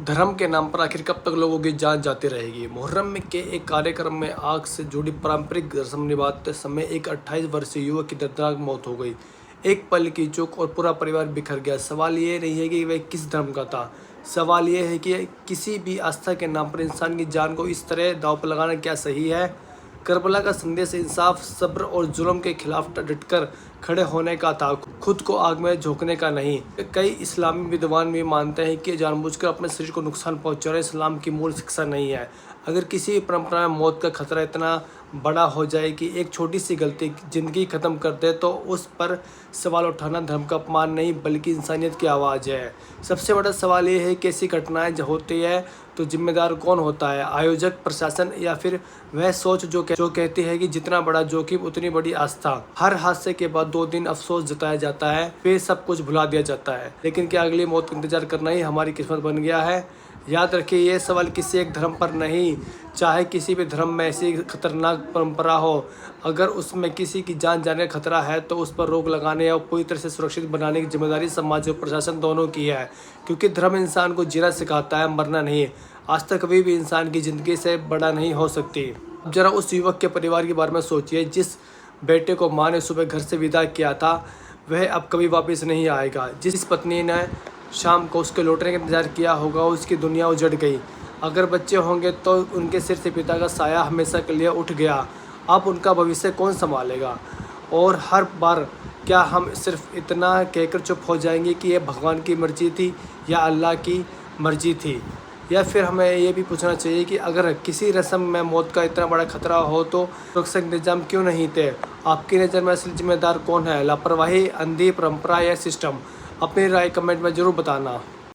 धर्म के नाम पर आखिर कब तक लोगों की जान जाती रहेगी। मुहर्रम के एक कार्यक्रम में आग से जुड़ी पारंपरिक रस्म निभाते समय एक 28 वर्षीय युवक की दर्दनाक मौत हो गई। एक पल की चूक और पूरा परिवार बिखर गया। सवाल ये नहीं है कि वह किस धर्म का था, सवाल ये है कि किसी भी आस्था के नाम पर इंसान की जान को इस तरह दांव पर लगाना क्या सही है। करबला का संदेश इंसाफ, सब्र और जुल्म के खिलाफ डटकर खड़े होने का था, खुद को आग में झोंकने का नहीं। कई इस्लामी विद्वान भी मानते हैं कि जानबूझकर अपने शरीर को नुकसान पहुंचाना इस्लाम की मूल शिक्षा नहीं है। अगर किसी परंपरा में मौत का खतरा इतना बड़ा हो जाए कि एक छोटी सी गलती जिंदगी खत्म कर दे, तो उस पर सवाल उठाना धर्म का अपमान नहीं बल्कि इंसानियत की आवाज़ है। सबसे बड़ा सवाल ये है कि ऐसी घटनाएं जब होती है तो जिम्मेदार कौन होता है, आयोजक, प्रशासन या फिर वह सोच जो कहती है कि जितना बड़ा जोखिम उतनी बड़ी आस्था। हर हादसे के बाद 2 दिन अफसोस जताया जाता है, फिर सब कुछ भुला दिया जाता है, लेकिन क्या अगली मौत का इंतजार करना ही हमारी किस्मत बन गया है। याद रखिए, ये सवाल किसी एक धर्म पर नहीं, चाहे किसी भी धर्म में ऐसी खतरनाक परंपरा हो, अगर उसमें किसी की जान जाने का खतरा है तो उस पर रोक लगाने या पूरी तरह से सुरक्षित बनाने की जिम्मेदारी समाज और प्रशासन दोनों की है। क्योंकि धर्म इंसान को जीना सिखाता है, मरना नहीं। आस्था कभी भी इंसान की ज़िंदगी से बड़ा नहीं हो सकती। अब जरा उस युवक के परिवार के बारे में सोचिए, जिस बेटे को माँ ने सुबह घर से विदा किया था, वह अब कभी वापस नहीं आएगा। जिस पत्नी ने शाम को उसके लौटने का इंतजार किया होगा, उसकी दुनिया उजड़ गई। अगर बच्चे होंगे तो उनके सिर से पिता का साया हमेशा के लिए उठ गया। अब उनका भविष्य कौन संभालेगा। और हर बार क्या हम सिर्फ इतना कहकर चुप हो जाएंगे कि ये भगवान की मर्जी थी या अल्लाह की मर्जी थी। या फिर हमें ये भी पूछना चाहिए कि अगर किसी रस्म में मौत का इतना बड़ा खतरा हो तो सुरक्षा इंतजाम क्यों नहीं थे। आपकी नज़र में असली जिम्मेदार कौन है, लापरवाही, अंधी परंपरा या सिस्टम। अपनी राय कमेंट में ज़रूर बताना।